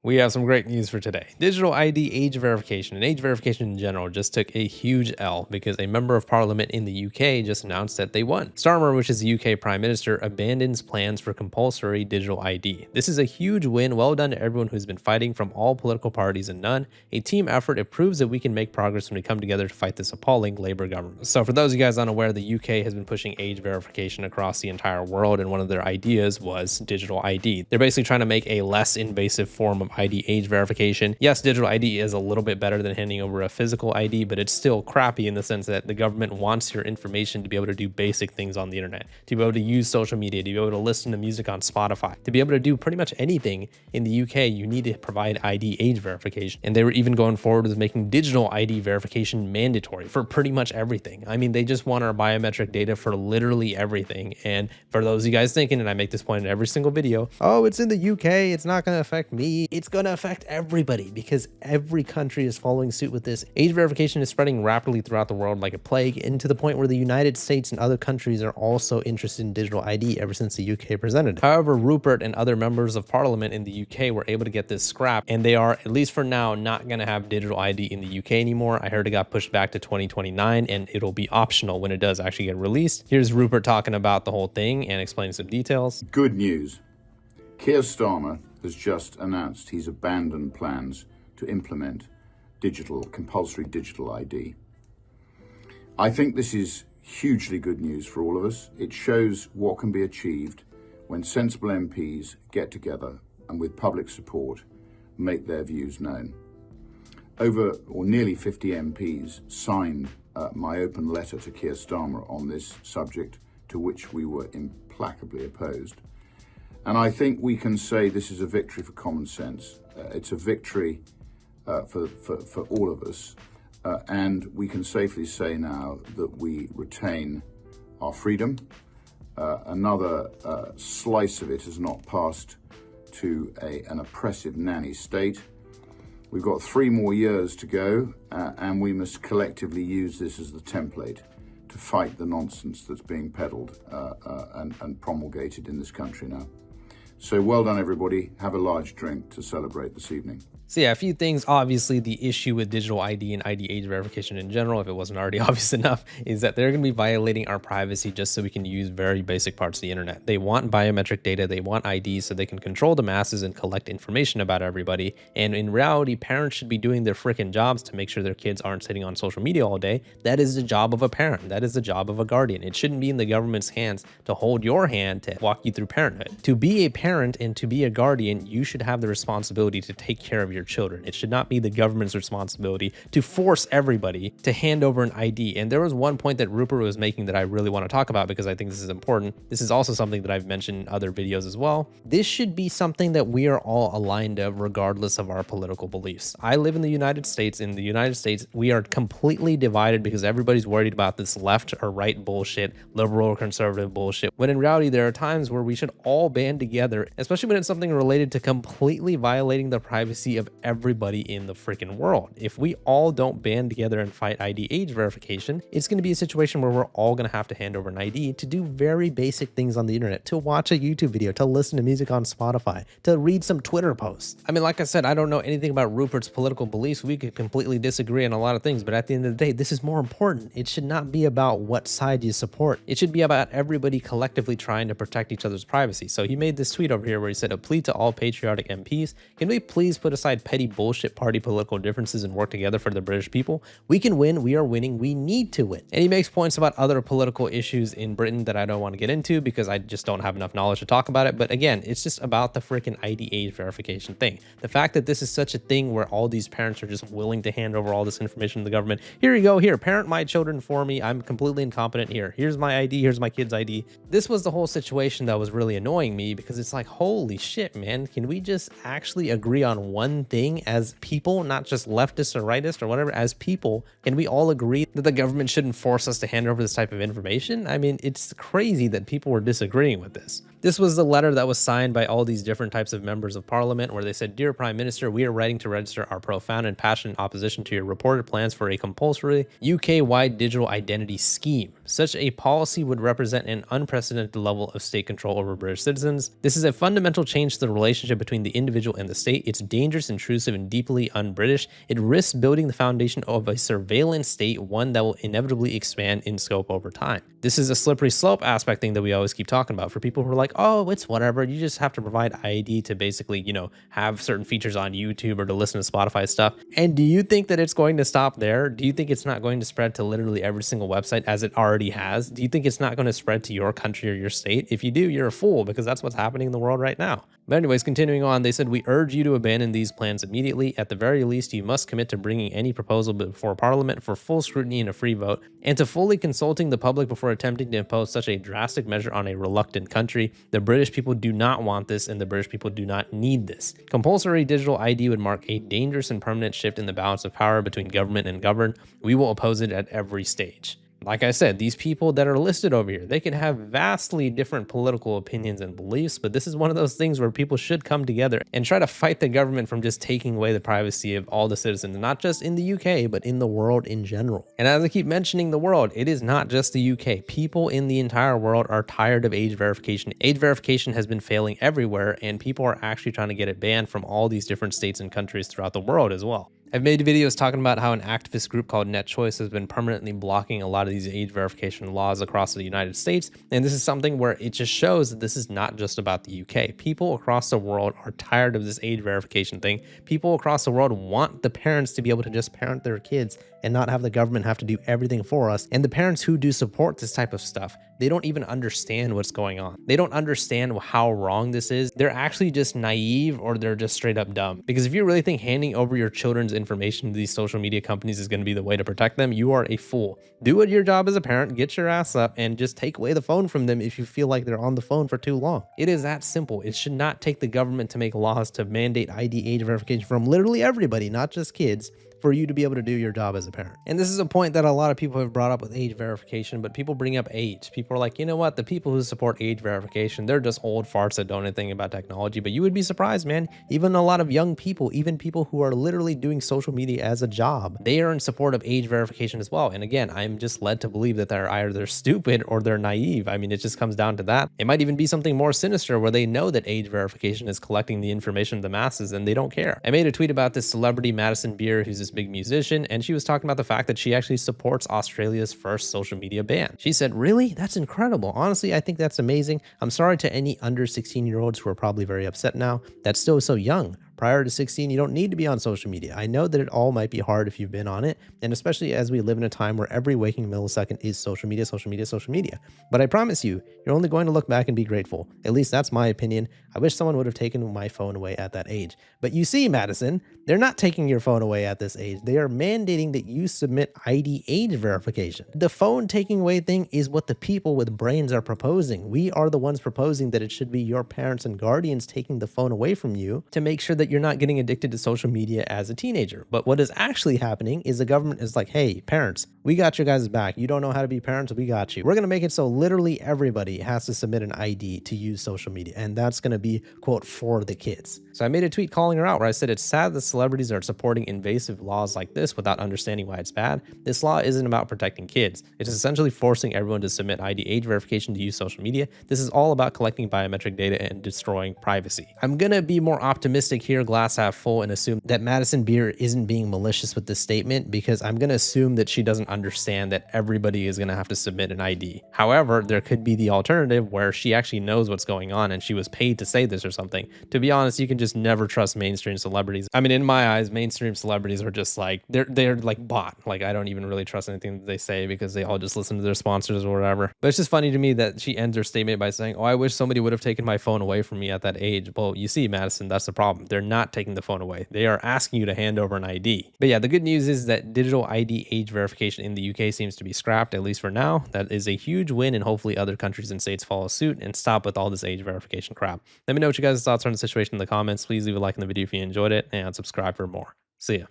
We have some great news for today. Digital ID age verification and age verification in general just took a huge L because a member of parliament in the UK just announced that they won. Starmer, which is the UK Prime Minister, abandons plans for compulsory digital ID. This is a huge win. Well done to everyone who's been fighting from all political parties and none. A team effort. It proves that we can make progress when we come together to fight this appalling Labour government. So for those of you guys unaware, the UK has been pushing age verification across the entire world, and one of their ideas was digital ID. They're basically trying to make a less invasive form of ID age verification. Yes, digital ID is a little bit better than handing over a physical ID, but it's still crappy in the sense that the government wants your information to be able to do basic things on the internet, to be able to use social media, to be able to listen to music on Spotify, to be able to do pretty much anything in the UK. You need to provide ID age verification. And they were even going forward with making digital ID verification mandatory for pretty much everything. I mean, they just want our biometric data for literally everything. And for those of you guys thinking, and I make this point in every single video, oh, it's in the UK, it's not going to affect me. It's going to affect everybody because every country is following suit with this. Age verification is spreading rapidly throughout the world like a plague, and to the point where the United States and other countries are also interested in digital ID ever since the UK presented it. However, Rupert and other members of parliament in the UK were able to get this scrapped, and they are, at least for now, not going to have digital ID in the UK anymore. I heard it got pushed back to 2029, and it'll be optional when it does actually get released. Here's Rupert talking about the whole thing and explaining some details. Good news. Keir Starmer has just announced he's abandoned plans to implement compulsory digital ID. I think this is hugely good news for all of us. It shows what can be achieved when sensible MPs get together and with public support make their views known. Nearly 50 MPs signed my open letter to Keir Starmer on this subject, to which we were implacably opposed. And I think we can say this is a victory for common sense. It's a victory for all of us. And we can safely say now that we retain our freedom. Another slice of it has not passed to an oppressive nanny state. We've got 3 more years to go, and we must collectively use this as the template to fight the nonsense that's being peddled and promulgated in this country now. So well done, everybody. Have a large drink to celebrate this evening. So yeah, a few things. Obviously, the issue with digital ID and ID age verification in general, if it wasn't already obvious enough, is that they're going to be violating our privacy just so we can use very basic parts of the internet. They want biometric data. They want IDs so they can control the masses and collect information about everybody. And in reality, parents should be doing their freaking jobs to make sure their kids aren't sitting on social media all day. That is the job of a parent. That is the job of a guardian. It shouldn't be in the government's hands to hold your hand to walk you through parenthood. To be a parent and to be a guardian, you should have the responsibility to take care of your children. It should not be the government's responsibility to force everybody to hand over an ID. And there was one point that Rupert was making that I really want to talk about because I think this is important. This is also something that I've mentioned in other videos as well. This should be something that we are all aligned of regardless of our political beliefs. I live in the United States. In the United States, we are completely divided because everybody's worried about this left or right bullshit, liberal or conservative bullshit, when in reality, there are times where we should all band together, especially when it's something related to completely violating the privacy of everybody in the freaking world. If we all don't band together and fight ID age verification, it's going to be a situation where we're all going to have to hand over an ID to do very basic things on the internet, to watch a YouTube video, to listen to music on Spotify, to read some Twitter posts. I mean, like I said, I don't know anything about Rupert's political beliefs. We could completely disagree on a lot of things, but at the end of the day, this is more important. It should not be about what side you support. It should be about everybody collectively trying to protect each other's privacy. So he made this tweet over here where he said, "A plea to all patriotic MPs. Can we please put aside petty bullshit party political differences and work together for the British people? We can win. We are winning. We need to win." And he makes points about other political issues in Britain that I don't want to get into because I just don't have enough knowledge to talk about it. But again, it's just about the freaking ID age verification thing. The fact that this is such a thing where all these parents are just willing to hand over all this information to the government. Here you go. Here, parent my children for me. I'm completely incompetent. Here's my ID. Here's my kid's ID. This was the whole situation that was really annoying me because it's like, holy shit, man. Can we just actually agree on one thing as people, not just leftists or rightists or whatever? As people, can we all agree that the government shouldn't force us to hand over this type of information? I mean, it's crazy that people were disagreeing with this. This was the letter that was signed by all these different types of members of parliament where they said, "Dear Prime Minister, we are writing to register our profound and passionate opposition to your reported plans for a compulsory UK-wide digital identity scheme. Such a policy would represent an unprecedented level of state control over British citizens. This is is a fundamental change to the relationship between the individual and the state. It's dangerous, intrusive, and deeply un-British. It risks building the foundation of a surveillance state, one that will inevitably expand in scope over time. This is a slippery slope aspect thing that we always keep talking about for people who are like, oh, it's whatever. You just have to provide ID to basically, have certain features on YouTube or to listen to Spotify stuff. And do you think that it's going to stop there? Do you think it's not going to spread to literally every single website as it already has? Do you think it's not going to spread to your country or your state? If you do, you're a fool, because that's what's happening in the world right now. But anyways, continuing on, they said, we urge you to abandon these plans immediately. At the very least, you must commit to bringing any proposal before Parliament for full scrutiny and a free vote, and to fully consulting the public before attempting to impose such a drastic measure on a reluctant country. The British people do not want this, and the British people do not need this. Compulsory digital ID would mark a dangerous and permanent shift in the balance of power between government and governed. We will oppose it at every stage. Like I said, these people that are listed over here, they can have vastly different political opinions and beliefs, but this is one of those things where people should come together and try to fight the government from just taking away the privacy of all the citizens, not just in the UK, but in the world in general. And as I keep mentioning the world, it is not just the UK. People in the entire world are tired of age verification. Age verification has been failing everywhere, and people are actually trying to get it banned from all these different states and countries throughout the world as well. I've made videos talking about how an activist group called Net Choice has been permanently blocking a lot of these age verification laws across the United States. And this is something where it just shows that this is not just about the UK. People across the world are tired of this age verification thing. People across the world want the parents to be able to just parent their kids and not have the government have to do everything for us. And the parents who do support this type of stuff, they don't even understand what's going on. They don't understand how wrong this is. They're actually just naive, or they're just straight up dumb. Because if you really think handing over your children's information to these social media companies is going to be the way to protect them, you are a fool. Do your job as a parent, get your ass up, and just take away the phone from them if you feel like they're on the phone for too long. It is that simple. It should not take the government to make laws to mandate ID age verification from literally everybody, not just kids, for you to be able to do your job as a parent. And this is a point that a lot of people have brought up with age verification, but people bring up age. People are like, you know what? The people who support age verification, they're just old farts that don't know anything about technology. But you would be surprised, man. Even a lot of young people, even people who are literally doing social media as a job, they are in support of age verification as well. And again, I'm just led to believe that they're either stupid or they're naive. I mean, it just comes down to that. It might even be something more sinister where they know that age verification is collecting the information of the masses and they don't care. I made a tweet about this celebrity, Madison Beer, who's this big musician, and she was talking about the fact that she actually supports Australia's first social media ban. She said, really? That's incredible. Honestly, I think that's amazing. I'm sorry to any under 16-year-olds who are probably very upset now. That's still so young. Prior to 16, you don't need to be on social media. I know that it all might be hard if you've been on it, and especially as we live in a time where every waking millisecond is social media, social media, social media. But I promise you, you're only going to look back and be grateful. At least that's my opinion. I wish someone would have taken my phone away at that age. But you see, Madison, they're not taking your phone away at this age. They are mandating that you submit ID age verification. The phone taking away thing is what the people with brains are proposing. We are the ones proposing that it should be your parents and guardians taking the phone away from you to make sure that you're not getting addicted to social media as a teenager. But what is actually happening is the government is like, hey, parents, we got your guys' back. You don't know how to be parents? We got you. We're going to make it so literally everybody has to submit an ID to use social media. And that's going to be, quote, for the kids. So I made a tweet calling her out where I said, it's sad that celebrities are supporting invasive laws like this without understanding why it's bad. This law isn't about protecting kids. It is essentially forcing everyone to submit ID age verification to use social media. This is all about collecting biometric data and destroying privacy. I'm going to be more optimistic here, glass half full, and assume that Madison Beer isn't being malicious with this statement, because I'm going to assume that she doesn't understand that everybody is going to have to submit an ID. However, there could be the alternative where she actually knows what's going on and she was paid to say this or something. To be honest, you can just never trust mainstream celebrities. I mean, in my eyes, mainstream celebrities are just like, they're like bought. Like, I don't even really trust anything that they say because they all just listen to their sponsors or whatever. But it's just funny to me that she ends her statement by saying, oh, I wish somebody would have taken my phone away from me at that age. Well, you see, Madison, that's the problem. They're not taking the phone away. They are asking you to hand over an ID. But yeah, the good news is that digital ID age verification in the UK seems to be scrapped, at least for now. That is a huge win, and hopefully other countries and states follow suit and stop with all this age verification crap. Let me know what you guys' thoughts are on the situation in the comments. Please leave a like in the video if you enjoyed it, and subscribe for more. See ya.